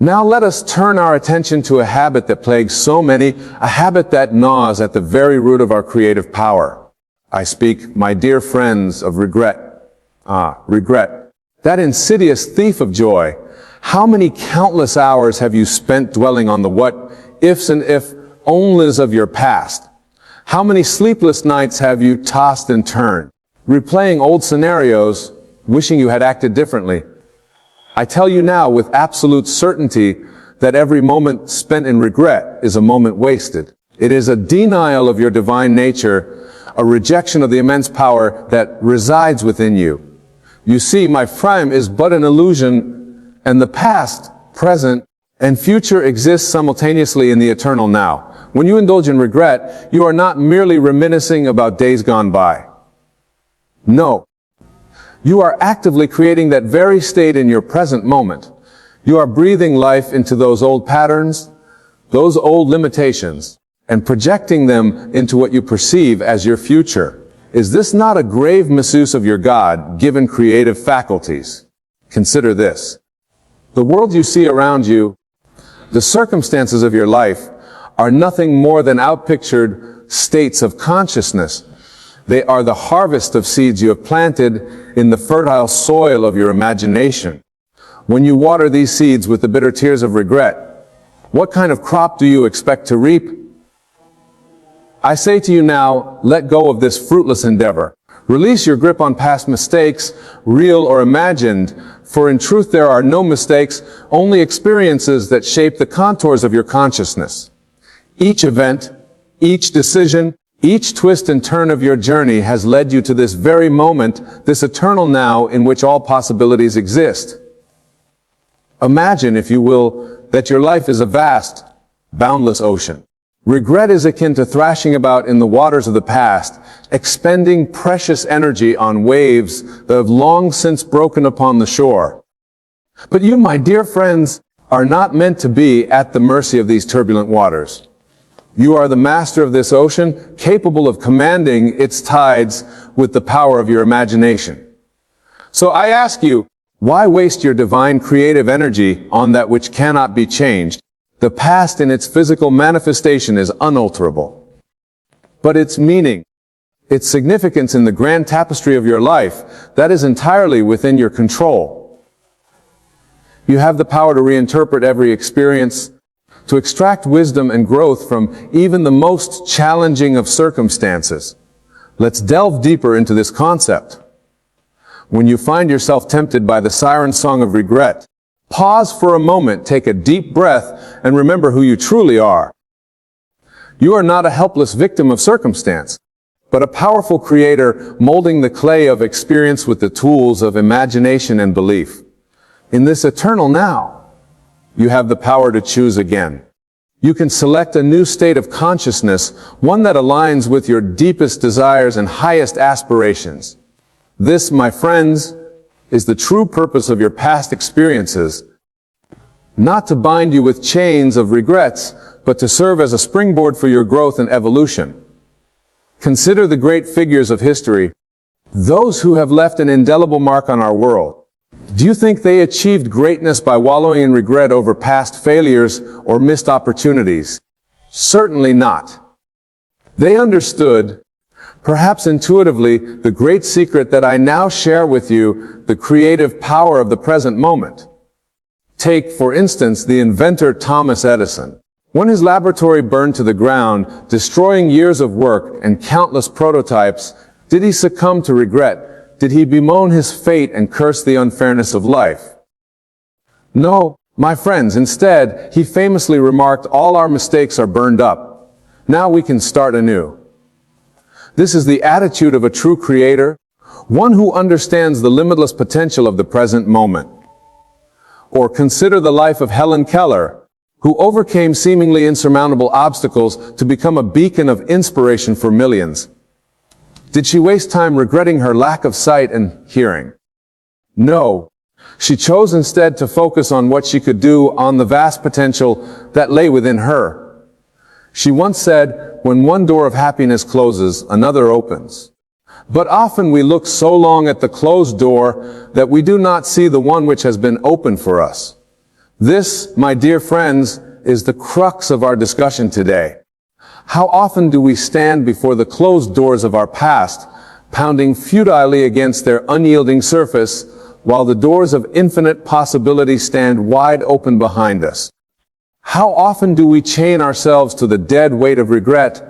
Now let us turn our attention to a habit that plagues so many, a habit that gnaws at the very root of our creative power. I speak, my dear friends, of regret. Regret. That insidious thief of joy. How many countless hours have you spent dwelling on the what ifs and if onlys of your past? How many sleepless nights have you tossed and turned, replaying old scenarios, wishing you had acted differently? I tell you now with absolute certainty that every moment spent in regret is a moment wasted. It is a denial of your divine nature, a rejection of the immense power that resides within you. You see, my frame is but an illusion, and the past, present, and future exist simultaneously in the eternal now. When you indulge in regret, you are not merely reminiscing about days gone by. No. You are actively creating that very state in your present moment. You are breathing life into those old patterns, those old limitations, and projecting them into what you perceive as your future. Is this not a grave misuse of your God-given creative faculties? Consider this. The world you see around you, the circumstances of your life, are nothing more than outpictured states of consciousness. They are the harvest of seeds you have planted in the fertile soil of your imagination. When you water these seeds with the bitter tears of regret, what kind of crop do you expect to reap? I say to you now, let go of this fruitless endeavor. Release your grip on past mistakes, real or imagined, for in truth there are no mistakes, only experiences that shape the contours of your consciousness. Each event, each decision, each twist and turn of your journey has led you to this very moment, this eternal now in which all possibilities exist. Imagine, if you will, that your life is a vast, boundless ocean. Regret is akin to thrashing about in the waters of the past, expending precious energy on waves that have long since broken upon the shore. But you, my dear friends, are not meant to be at the mercy of these turbulent waters. You are the master of this ocean, capable of commanding its tides with the power of your imagination. So I ask you, why waste your divine creative energy on that which cannot be changed? The past in its physical manifestation is unalterable. But its meaning, its significance in the grand tapestry of your life, that is entirely within your control. You have the power to reinterpret every experience, to extract wisdom and growth from even the most challenging of circumstances. Let's delve deeper into this concept. When you find yourself tempted by the siren song of regret, pause for a moment, take a deep breath, and remember who you truly are. You are not a helpless victim of circumstance, but a powerful creator molding the clay of experience with the tools of imagination and belief. In this eternal now, you have the power to choose again. You can select a new state of consciousness, one that aligns with your deepest desires and highest aspirations. This, my friends, is the true purpose of your past experiences, not to bind you with chains of regrets, but to serve as a springboard for your growth and evolution. Consider the great figures of history, those who have left an indelible mark on our world. Do you think they achieved greatness by wallowing in regret over past failures or missed opportunities? Certainly not. They understood, perhaps intuitively, the great secret that I now share with you, the creative power of the present moment. Take, for instance, the inventor Thomas Edison. When his laboratory burned to the ground, destroying years of work and countless prototypes, did he succumb to regret? Did he bemoan his fate and curse the unfairness of life? No, my friends. Instead, he famously remarked, "All our mistakes are burned up. Now we can start anew." This is the attitude of a true creator, one who understands the limitless potential of the present moment. Or consider the life of Helen Keller, who overcame seemingly insurmountable obstacles to become a beacon of inspiration for millions. Did she waste time regretting her lack of sight and hearing? No. She chose instead to focus on what she could do, on the vast potential that lay within her. She once said, "When one door of happiness closes, another opens." But often we look so long at the closed door that we do not see the one which has been opened for us. This, my dear friends, is the crux of our discussion today. How often do we stand before the closed doors of our past, pounding futilely against their unyielding surface, while the doors of infinite possibility stand wide open behind us? How often do we chain ourselves to the dead weight of regret,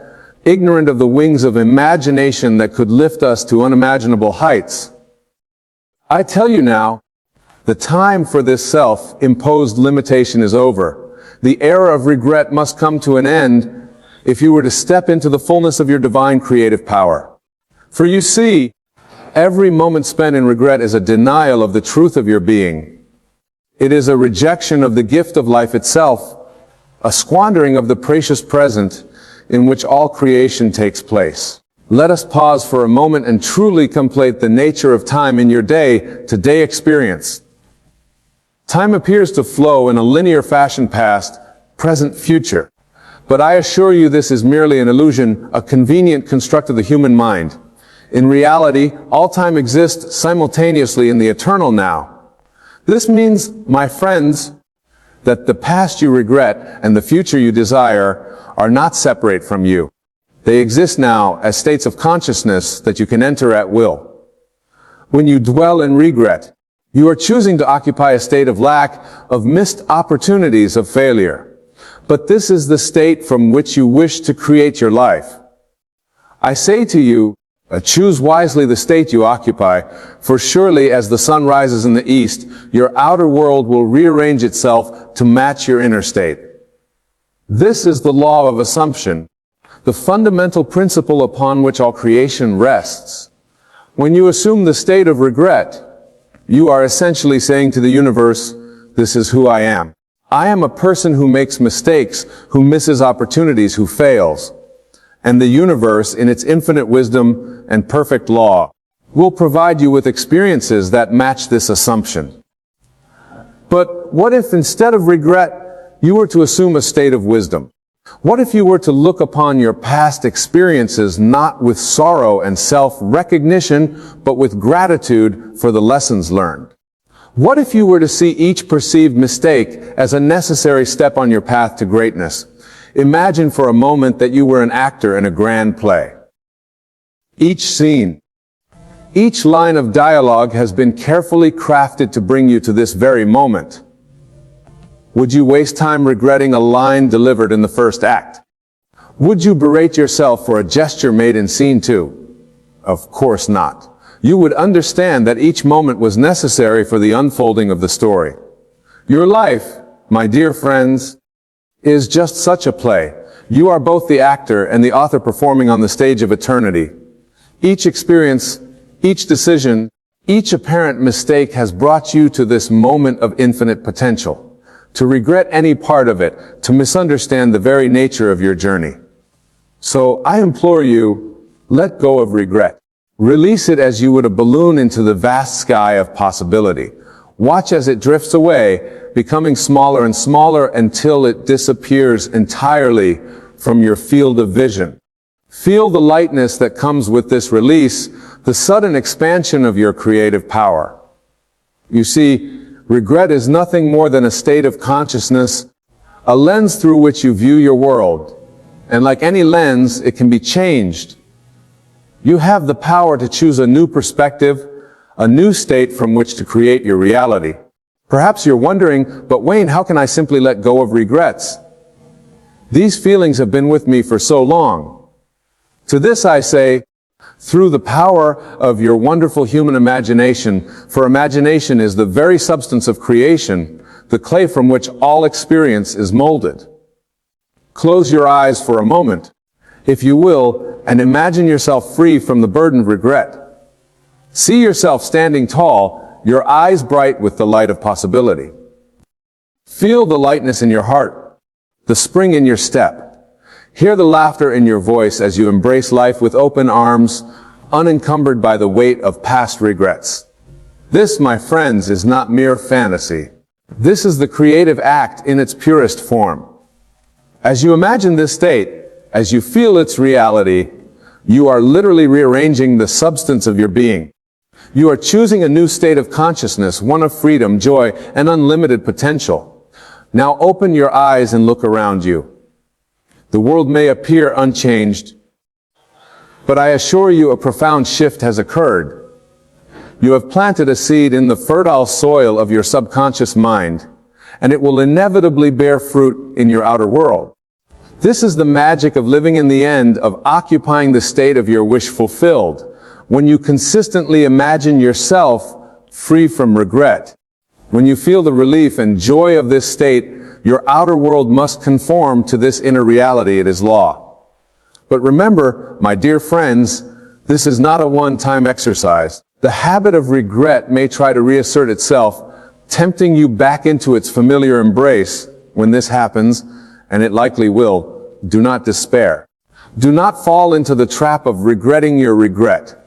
ignorant of the wings of imagination that could lift us to unimaginable heights? I tell you now, the time for this self-imposed limitation is over. The era of regret must come to an end if you were to step into the fullness of your divine creative power. For you see, every moment spent in regret is a denial of the truth of your being. It is a rejection of the gift of life itself, a squandering of the precious present in which all creation takes place. Let us pause for a moment and truly contemplate the nature of time in your day-to-day experience. Time appears to flow in a linear fashion past, present, future. But I assure you this is merely an illusion, a convenient construct of the human mind. In reality, all time exists simultaneously in the eternal now. This means, my friends, that the past you regret and the future you desire are not separate from you. They exist now as states of consciousness that you can enter at will. When you dwell in regret, you are choosing to occupy a state of lack, of missed opportunities, of failure. But this is the state from which you wish to create your life. I say to you, choose wisely the state you occupy, for surely as the sun rises in the east, your outer world will rearrange itself to match your inner state. This is the law of assumption, the fundamental principle upon which all creation rests. When you assume the state of regret, you are essentially saying to the universe, this is who I am. I am a person who makes mistakes, who misses opportunities, who fails. And the universe, in its infinite wisdom and perfect law, will provide you with experiences that match this assumption. But what if instead of regret, you were to assume a state of wisdom? What if you were to look upon your past experiences not with sorrow and self-recognition, but with gratitude for the lessons learned? What if you were to see each perceived mistake as a necessary step on your path to greatness? Imagine for a moment that you were an actor in a grand play. Each scene, each line of dialogue has been carefully crafted to bring you to this very moment. Would you waste time regretting a line delivered in the first act? Would you berate yourself for a gesture made in scene 2? Of course not. You would understand that each moment was necessary for the unfolding of the story. Your life, my dear friends, is just such a play. You are both the actor and the author performing on the stage of eternity. Each experience, each decision, each apparent mistake has brought you to this moment of infinite potential. To regret any part of it, to misunderstand the very nature of your journey. So I implore you, let go of regret. Release it as you would a balloon into the vast sky of possibility. Watch as it drifts away, becoming smaller and smaller until it disappears entirely from your field of vision. Feel the lightness that comes with this release, the sudden expansion of your creative power. You see, regret is nothing more than a state of consciousness, a lens through which you view your world. And like any lens, it can be changed. You have the power to choose a new perspective, a new state from which to create your reality. Perhaps you're wondering, but Wayne, how can I simply let go of regrets? These feelings have been with me for so long. To this I say, through the power of your wonderful human imagination, for imagination is the very substance of creation, the clay from which all experience is molded. Close your eyes for a moment, if you will, and imagine yourself free from the burden of regret. See yourself standing tall, your eyes bright with the light of possibility. Feel the lightness in your heart, the spring in your step. Hear the laughter in your voice as you embrace life with open arms, unencumbered by the weight of past regrets. This, my friends, is not mere fantasy. This is the creative act in its purest form. As you imagine this state, as you feel its reality, you are literally rearranging the substance of your being. You are choosing a new state of consciousness, one of freedom, joy, and unlimited potential. Now open your eyes and look around you. The world may appear unchanged, but I assure you a profound shift has occurred. You have planted a seed in the fertile soil of your subconscious mind, and it will inevitably bear fruit in your outer world. This is the magic of living in the end, of occupying the state of your wish fulfilled, when you consistently imagine yourself free from regret. When you feel the relief and joy of this state, your outer world must conform to this inner reality. It is law. But remember, my dear friends, this is not a one-time exercise. The habit of regret may try to reassert itself, tempting you back into its familiar embrace. When this happens, and it likely will, do not despair. Do not fall into the trap of regretting your regret.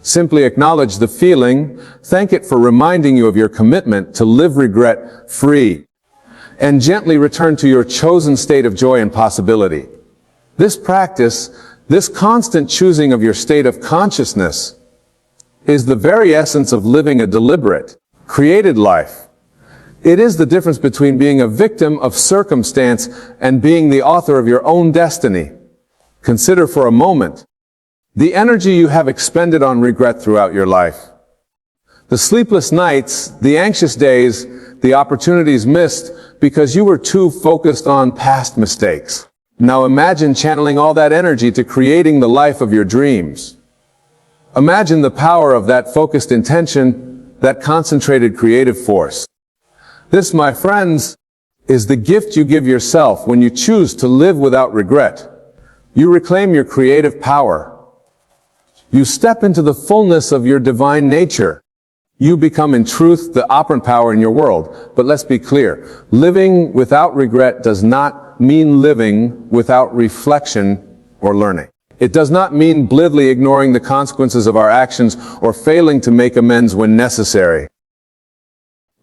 Simply acknowledge the feeling, thank it for reminding you of your commitment to live regret-free, and gently return to your chosen state of joy and possibility. This practice, this constant choosing of your state of consciousness, is the very essence of living a deliberate, created life. It is the difference between being a victim of circumstance and being the author of your own destiny. Consider for a moment the energy you have expended on regret throughout your life. The sleepless nights, the anxious days, the opportunities missed because you were too focused on past mistakes. Now imagine channeling all that energy to creating the life of your dreams. Imagine the power of that focused intention, that concentrated creative force. This, my friends, is the gift you give yourself when you choose to live without regret. You reclaim your creative power. You step into the fullness of your divine nature. You become in truth the operant power in your world. But let's be clear, living without regret does not mean living without reflection or learning. It does not mean blithely ignoring the consequences of our actions or failing to make amends when necessary.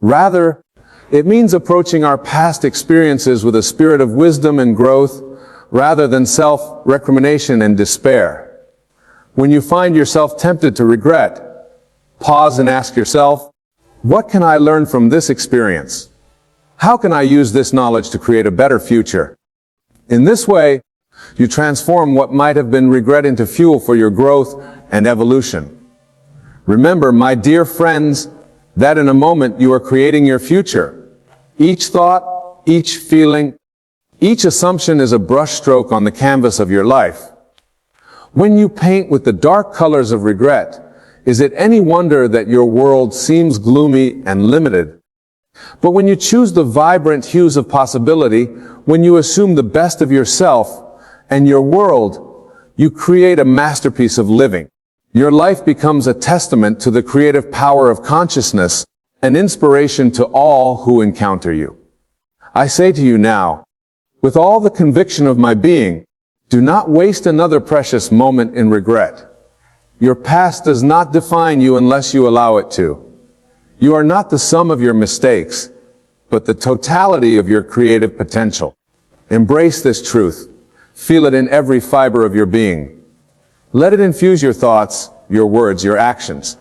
Rather, it means approaching our past experiences with a spirit of wisdom and growth rather than self-recrimination and despair. When you find yourself tempted to regret, pause and ask yourself, what can I learn from this experience? How can I use this knowledge to create a better future? In this way, you transform what might have been regret into fuel for your growth and evolution. Remember, my dear friends, that in a moment you are creating your future. Each thought, each feeling, each assumption is a brushstroke on the canvas of your life. When you paint with the dark colors of regret, is it any wonder that your world seems gloomy and limited? But when you choose the vibrant hues of possibility, when you assume the best of yourself and your world, you create a masterpiece of living. Your life becomes a testament to the creative power of consciousness, an inspiration to all who encounter you. I say to you now, with all the conviction of my being, do not waste another precious moment in regret. Your past does not define you unless you allow it to. You are not the sum of your mistakes, but the totality of your creative potential. Embrace this truth. Feel it in every fiber of your being. Let it infuse your thoughts, your words, your actions.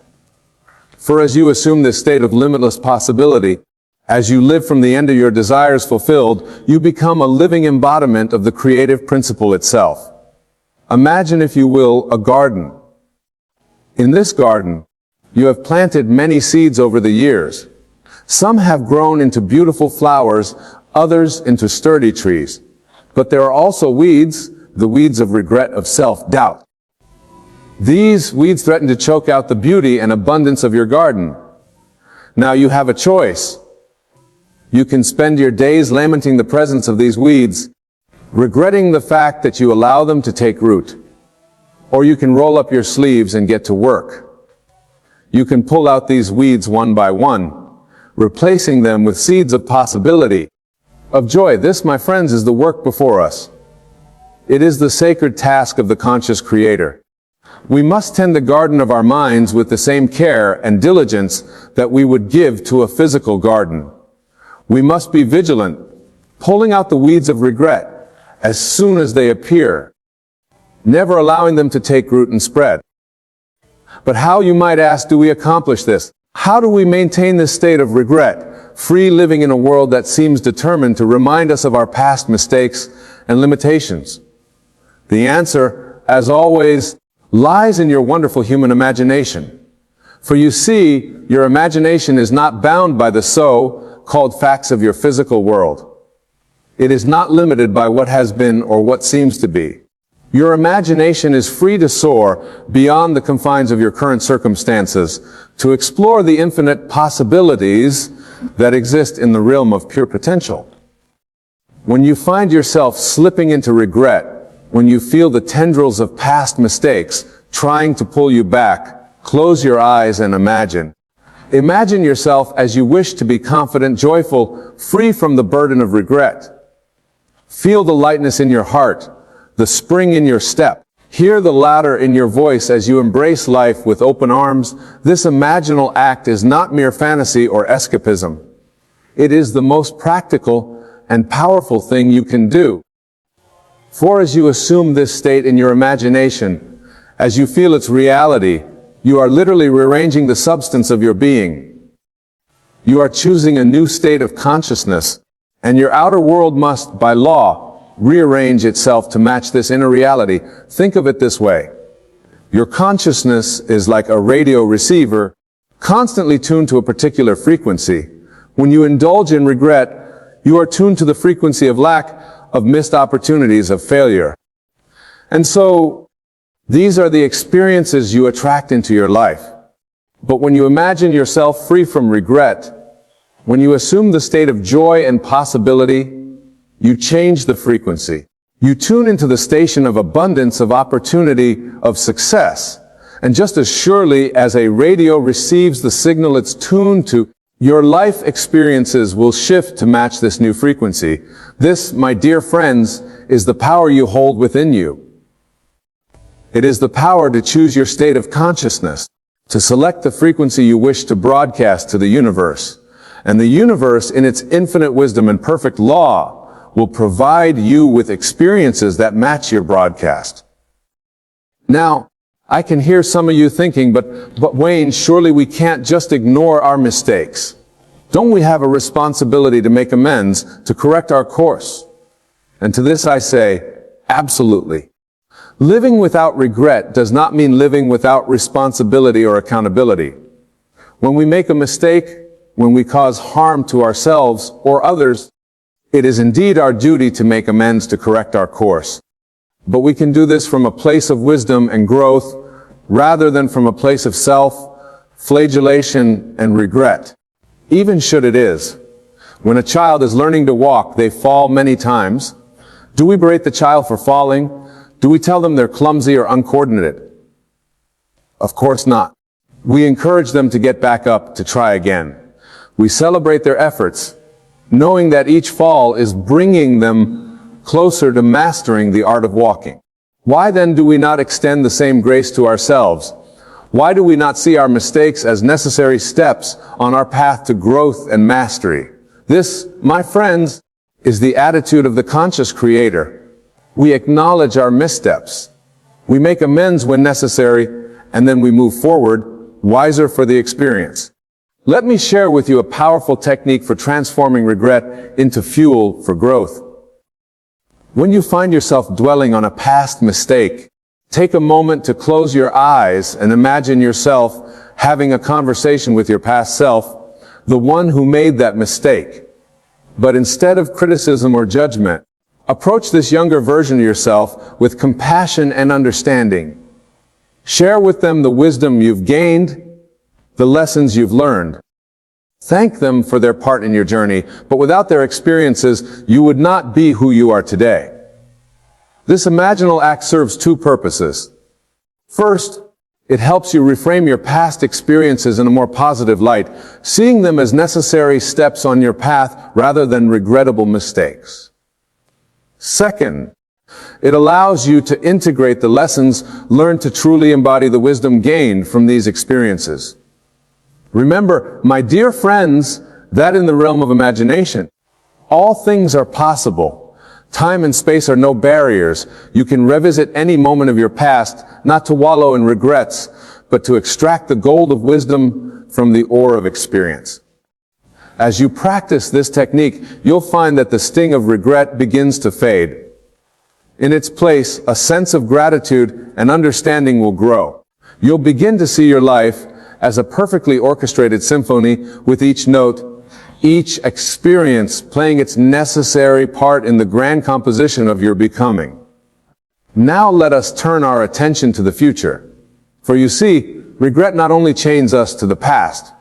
For as you assume this state of limitless possibility, as you live from the end of your desires fulfilled, you become a living embodiment of the creative principle itself. Imagine, if you will, a garden. In this garden, you have planted many seeds over the years. Some have grown into beautiful flowers, others into sturdy trees. But there are also weeds, the weeds of regret, of self-doubt. These weeds threaten to choke out the beauty and abundance of your garden. Now you have a choice. You can spend your days lamenting the presence of these weeds, regretting the fact that you allow them to take root. Or you can roll up your sleeves and get to work. You can pull out these weeds one by one, replacing them with seeds of possibility, of joy. This, my friends, is the work before us. It is the sacred task of the conscious creator. We must tend the garden of our minds with the same care and diligence that we would give to a physical garden. We must be vigilant, pulling out the weeds of regret as soon as they appear, never allowing them to take root and spread. But how, you might ask, do we accomplish this? How do we maintain this state of regret free living in a world that seems determined to remind us of our past mistakes and limitations? The answer, as always, lies in your wonderful human imagination. For you see, your imagination is not bound by the so-called facts of your physical world. It is not limited by what has been or what seems to be. Your imagination is free to soar beyond the confines of your current circumstances, to explore the infinite possibilities that exist in the realm of pure potential. When you find yourself slipping into regret, when you feel the tendrils of past mistakes trying to pull you back, close your eyes and imagine. Imagine yourself as you wish to be confident, joyful, free from the burden of regret. Feel the lightness in your heart, the spring in your step. Hear the laughter in your voice as you embrace life with open arms. This imaginal act is not mere fantasy or escapism. It is the most practical and powerful thing you can do. For as you assume this state in your imagination, as you feel its reality, you are literally rearranging the substance of your being. You are choosing a new state of consciousness, and your outer world must, by law, rearrange itself to match this inner reality. Think of it this way. Your consciousness is like a radio receiver, constantly tuned to a particular frequency. When you indulge in regret, you are tuned to the frequency of lack, of missed opportunities, of failure. And so, these are the experiences you attract into your life. But when you imagine yourself free from regret, when you assume the state of joy and possibility, you change the frequency. You tune into the station of abundance, of opportunity, of success. And just as surely as a radio receives the signal it's tuned to, your life experiences will shift to match this new frequency. This, my dear friends, is the power you hold within you. It is the power to choose your state of consciousness, to select the frequency you wish to broadcast to the universe. And the universe, in its infinite wisdom and perfect law, will provide you with experiences that match your broadcast. Now, I can hear some of you thinking, but Wayne, surely we can't just ignore our mistakes. Don't we have a responsibility to make amends, to correct our course? And to this I say, absolutely. Living without regret does not mean living without responsibility or accountability. When we make a mistake, when we cause harm to ourselves or others, it is indeed our duty to make amends, to correct our course. But we can do this from a place of wisdom and growth, rather than from a place of self-flagellation and regret. Even should it is. When a child is learning to walk, they fall many times. Do we berate the child for falling? Do we tell them they're clumsy or uncoordinated? Of course not. We encourage them to get back up, to try again. We celebrate their efforts, knowing that each fall is bringing them closer to mastering the art of walking. Why then do we not extend the same grace to ourselves? Why do we not see our mistakes as necessary steps on our path to growth and mastery? This, my friends, is the attitude of the conscious creator. We acknowledge our missteps. We make amends when necessary, and then we move forward, wiser for the experience. Let me share with you a powerful technique for transforming regret into fuel for growth. When you find yourself dwelling on a past mistake, take a moment to close your eyes and imagine yourself having a conversation with your past self, the one who made that mistake. But instead of criticism or judgment, approach this younger version of yourself with compassion and understanding. Share with them the wisdom you've gained, the lessons you've learned. Thank them for their part in your journey, but without their experiences, you would not be who you are today. This imaginal act serves two purposes. First, it helps you reframe your past experiences in a more positive light, seeing them as necessary steps on your path rather than regrettable mistakes. Second, it allows you to integrate the lessons learned to truly embody the wisdom gained from these experiences. Remember, my dear friends, that in the realm of imagination, all things are possible. Time and space are no barriers. You can revisit any moment of your past, not to wallow in regrets, but to extract the gold of wisdom from the ore of experience. As you practice this technique, you'll find that the sting of regret begins to fade. In its place, a sense of gratitude and understanding will grow. You'll begin to see your life as a perfectly orchestrated symphony, with each note, each experience playing its necessary part in the grand composition of your becoming. Now let us turn our attention to the future. For you see, regret not only chains us to the past,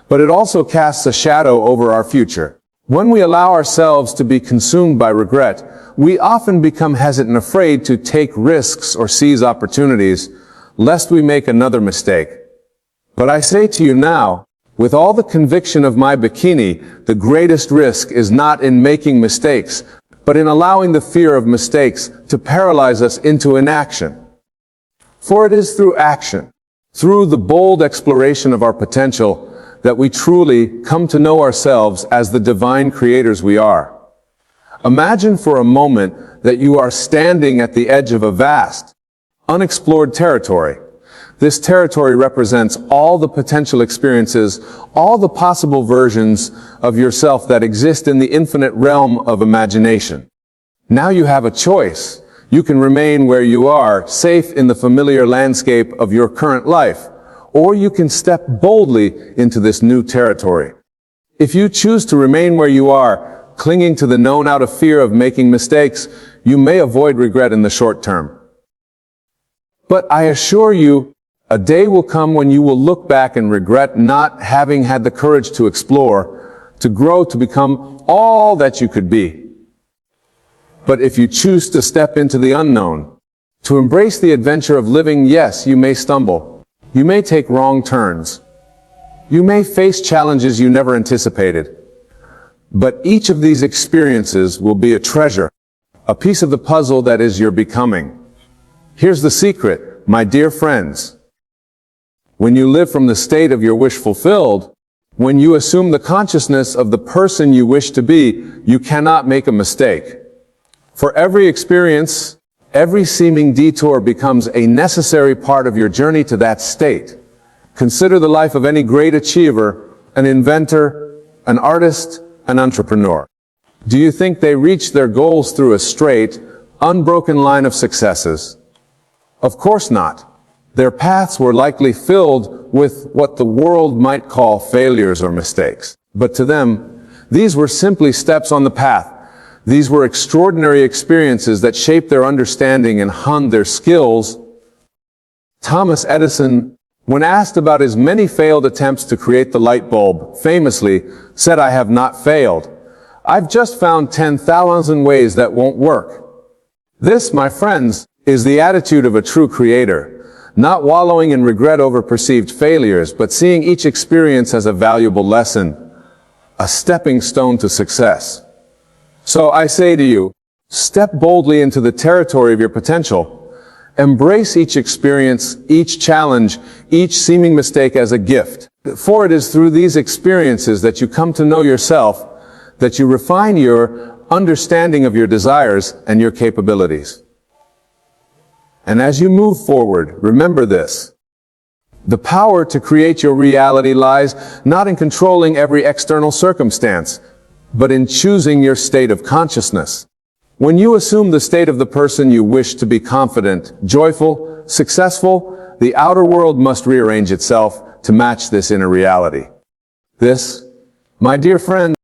but it also casts a shadow over our future. When we allow ourselves to be consumed by regret, we often become hesitant and afraid to take risks or seize opportunities, lest we make another mistake. But I say to you now, with all the conviction of my bikini, the greatest risk is not in making mistakes, but in allowing the fear of mistakes to paralyze us into inaction. For it is through action, through the bold exploration of our potential, that we truly come to know ourselves as the divine creators we are. Imagine for a moment that you are standing at the edge of a vast, unexplored territory. This territory represents all the potential experiences, all the possible versions of yourself that exist in the infinite realm of imagination. Now you have a choice. You can remain where you are, safe in the familiar landscape of your current life, or you can step boldly into this new territory. If you choose to remain where you are, clinging to the known out of fear of making mistakes, you may avoid regret in the short term. But I assure you, a day will come when you will look back and regret not having had the courage to explore, to grow, to become all that you could be. But if you choose to step into the unknown, to embrace the adventure of living, yes, you may stumble. You may take wrong turns. You may face challenges you never anticipated. But each of these experiences will be a treasure, a piece of the puzzle that is your becoming. Here's the secret, my dear friends. When you live from the state of your wish fulfilled, when you assume the consciousness of the person you wish to be, you cannot make a mistake. For every experience, every seeming detour becomes a necessary part of your journey to that state. Consider the life of any great achiever, an inventor, an artist, an entrepreneur. Do you think they reach their goals through a straight, unbroken line of successes? Of course not. Their paths were likely filled with what the world might call failures or mistakes. But to them, these were simply steps on the path. These were extraordinary experiences that shaped their understanding and honed their skills. Thomas Edison, when asked about his many failed attempts to create the light bulb, famously said, "I have not failed. I've just found 10,000 ways that won't work." This, my friends, is the attitude of a true creator. Not wallowing in regret over perceived failures, but seeing each experience as a valuable lesson, a stepping stone to success. So I say to you, step boldly into the territory of your potential. Embrace each experience, each challenge, each seeming mistake as a gift. For it is through these experiences that you come to know yourself, that you refine your understanding of your desires and your capabilities. And as you move forward, remember this. The power to create your reality lies not in controlling every external circumstance, but in choosing your state of consciousness. When you assume the state of the person you wish to be, confident, joyful, successful, the outer world must rearrange itself to match this inner reality. This, my dear friend,